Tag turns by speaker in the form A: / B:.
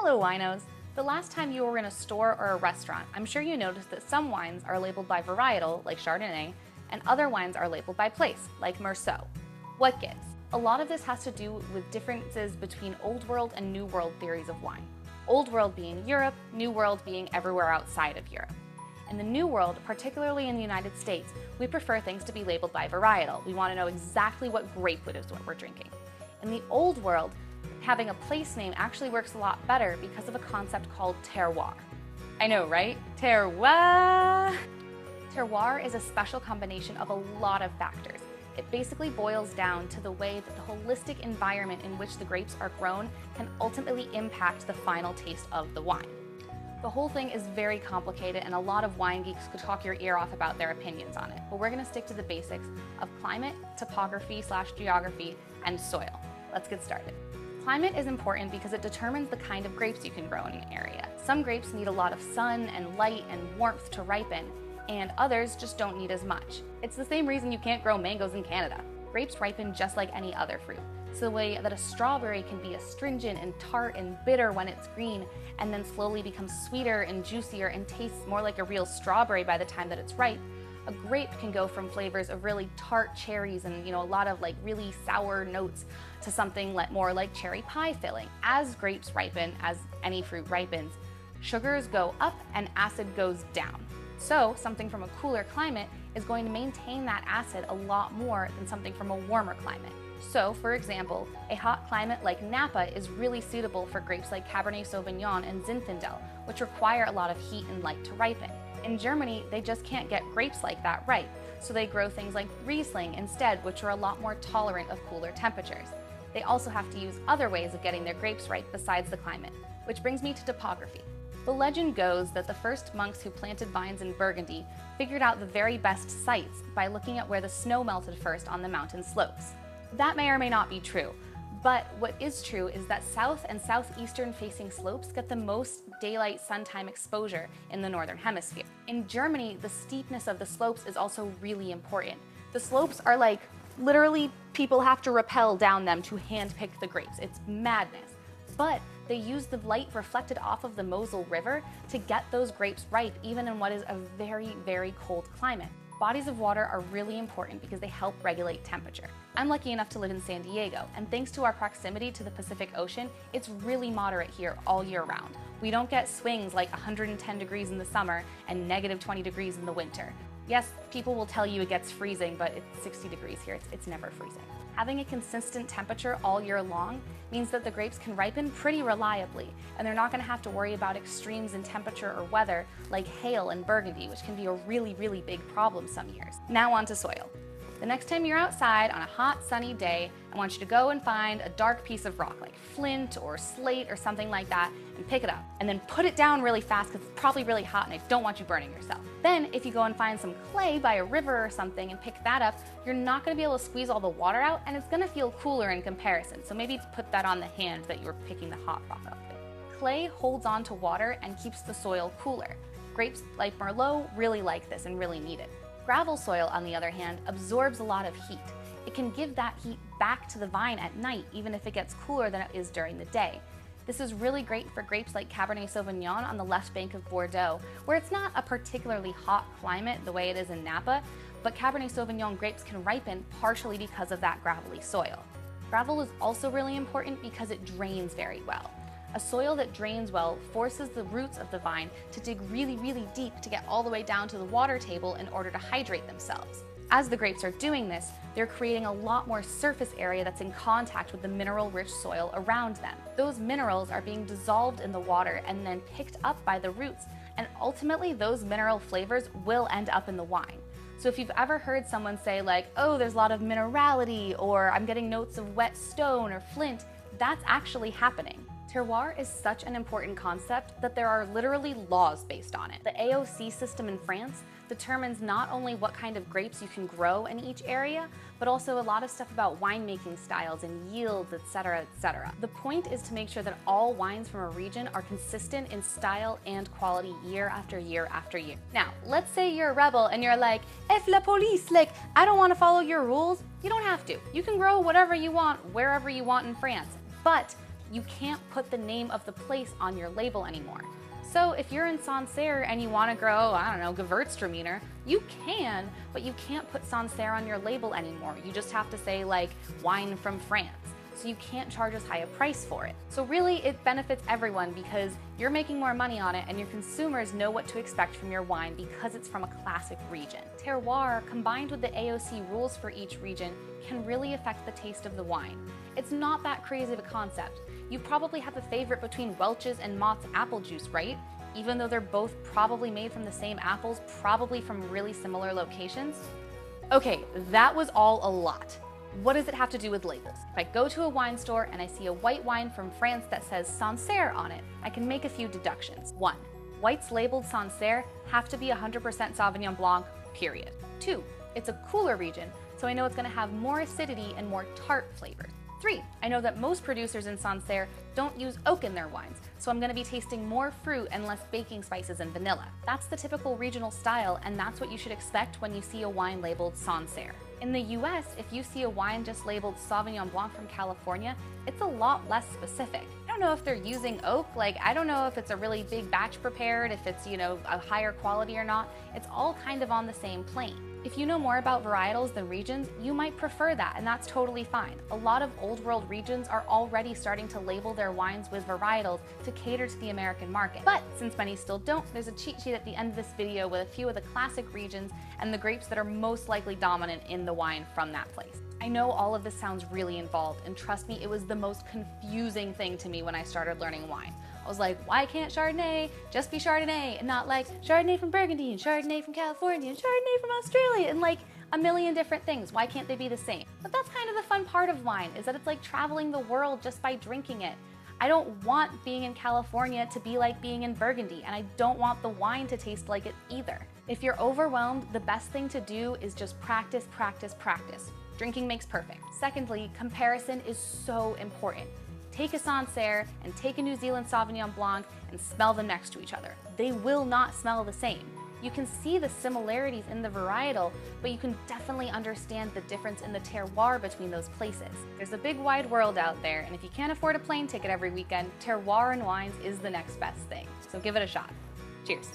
A: Hello winos! The last time you were in a store or a restaurant, I'm sure you noticed that some wines are labeled by varietal, like Chardonnay, and other wines are labeled by place, like Meursault. What gives? A lot of this has to do with differences between Old World and New World theories of wine. Old World being Europe, New World being everywhere outside of Europe. In the New World, particularly in the United States, we prefer things to be labeled by varietal. We want to know exactly what grape it is what we're drinking. In the Old World, having a place name actually works a lot better because of a concept called terroir. I know, right? Terroir! Terroir is a special combination of a lot of factors. It basically boils down to the way that the holistic environment in which the grapes are grown can ultimately impact the final taste of the wine. The whole thing is very complicated and a lot of wine geeks could talk your ear off about their opinions on it, but we're going to stick to the basics of climate, topography/geography, and soil. Let's get started. Climate is important because it determines the kind of grapes you can grow in an area. Some grapes need a lot of sun and light and warmth to ripen, and others just don't need as much. It's the same reason you can't grow mangoes in Canada. Grapes ripen just like any other fruit. So the way that a strawberry can be astringent and tart and bitter when it's green, and then slowly becomes sweeter and juicier and tastes more like a real strawberry by the time that it's ripe, a grape can go from flavors of really tart cherries and a lot of like really sour notes to something more like cherry pie filling. As grapes ripen, as any fruit ripens, sugars go up and acid goes down. So something from a cooler climate is going to maintain that acid a lot more than something from a warmer climate. So, for example, a hot climate like Napa is really suitable for grapes like Cabernet Sauvignon and Zinfandel, which require a lot of heat and light to ripen. In Germany, they just can't get grapes like that ripe, so they grow things like Riesling instead, which are a lot more tolerant of cooler temperatures. They also have to use other ways of getting their grapes ripe besides the climate, which brings me to topography. The legend goes that the first monks who planted vines in Burgundy figured out the very best sites by looking at where the snow melted first on the mountain slopes. That may or may not be true, but what is true is that south and southeastern facing slopes get the most daylight sun time exposure in the northern hemisphere. In Germany, the steepness of the slopes is also really important. The slopes are like, literally, people have to rappel down them to handpick the grapes. It's madness. But they use the light reflected off of the Mosel River to get those grapes ripe even in what is a very, very cold climate. Bodies of water are really important because they help regulate temperature. I'm lucky enough to live in San Diego, and thanks to our proximity to the Pacific Ocean, it's really moderate here all year round. We don't get swings like 110 degrees in the summer and negative 20 degrees in the winter. Yes, people will tell you it gets freezing, but it's 60 degrees here. It's never freezing. Having a consistent temperature all year long means that the grapes can ripen pretty reliably, and they're not going to have to worry about extremes in temperature or weather like hail in Burgundy, which can be a really, really big problem some years. Now on to soil. The next time you're outside on a hot, sunny day, I want you to go and find a dark piece of rock, like flint or slate or something like that, and pick it up. And then put it down really fast because it's probably really hot and I don't want you burning yourself. Then, if you go and find some clay by a river or something and pick that up, you're not going to be able to squeeze all the water out and it's going to feel cooler in comparison. So maybe put that on the hand that you were picking the hot rock up with. Clay holds on to water and keeps the soil cooler. Grapes like Merlot really like this and really need it. Gravel soil, on the other hand, absorbs a lot of heat. It can give that heat back to the vine at night, even if it gets cooler than it is during the day. This is really great for grapes like Cabernet Sauvignon on the left bank of Bordeaux, where it's not a particularly hot climate the way it is in Napa, but Cabernet Sauvignon grapes can ripen partially because of that gravelly soil. Gravel is also really important because it drains very well. A soil that drains well forces the roots of the vine to dig really, really deep to get all the way down to the water table in order to hydrate themselves. As the grapes are doing this, they're creating a lot more surface area that's in contact with the mineral-rich soil around them. Those minerals are being dissolved in the water and then picked up by the roots, and ultimately those mineral flavors will end up in the wine. So if you've ever heard someone say like, oh, there's a lot of minerality, or I'm getting notes of wet stone or flint, that's actually happening. Terroir is such an important concept that there are literally laws based on it. The AOC system in France determines not only what kind of grapes you can grow in each area, but also a lot of stuff about winemaking styles and yields, etc., etc. The point is to make sure that all wines from a region are consistent in style and quality year after year after year. Now, let's say you're a rebel and you're like, F la police, like, I don't want to follow your rules. You don't have to. You can grow whatever you want, wherever you want in France. But you can't put the name of the place on your label anymore. So if you're in Sancerre and you want to grow, I don't know, Gewürztraminer, you can, but you can't put Sancerre on your label anymore. You just have to say like wine from France. So you can't charge as high a price for it. So really it benefits everyone because you're making more money on it and your consumers know what to expect from your wine because it's from a classic region. Terroir, combined with the AOC rules for each region, can really affect the taste of the wine. It's not that crazy of a concept. You probably have a favorite between Welch's and Mott's apple juice, right? Even though they're both probably made from the same apples, probably from really similar locations. Okay, that was all a lot. What does it have to do with labels? If I go to a wine store and I see a white wine from France that says Sancerre on it, I can make a few deductions. 1. Whites labeled Sancerre have to be 100% Sauvignon Blanc, period. 2. It's a cooler region, so I know it's going to have more acidity and more tart flavors. 3. I know that most producers in Sancerre don't use oak in their wines, so I'm going to be tasting more fruit and less baking spices and vanilla. That's the typical regional style, and that's what you should expect when you see a wine labeled Sancerre. In the US, if you see a wine just labeled Sauvignon Blanc from California, it's a lot less specific. I don't know if they're using oak, I don't know if it's a really big batch prepared, if it's, a higher quality or not. It's all kind of on the same plane. If you know more about varietals than regions, you might prefer that, and that's totally fine. A lot of old world regions are already starting to label their wines with varietals to cater to the American market. But since many still don't, there's a cheat sheet at the end of this video with a few of the classic regions and the grapes that are most likely dominant in the wine from that place. I know all of this sounds really involved, and trust me, it was the most confusing thing to me when I started learning wine. I was like, why can't Chardonnay just be Chardonnay and not like Chardonnay from Burgundy and Chardonnay from California and Chardonnay from Australia and like a million different things? Why can't they be the same? But that's kind of the fun part of wine, is that it's like traveling the world just by drinking it. I don't want being in California to be like being in Burgundy, and I don't want the wine to taste like it either. If you're overwhelmed, the best thing to do is just practice, practice, practice. Drinking makes perfect. Secondly, comparison is so important. Take a Sancerre and take a New Zealand Sauvignon Blanc and smell them next to each other. They will not smell the same. You can see the similarities in the varietal, but you can definitely understand the difference in the terroir between those places. There's a big wide world out there, and if you can't afford a plane ticket every weekend, terroir and wines is the next best thing. So give it a shot. Cheers.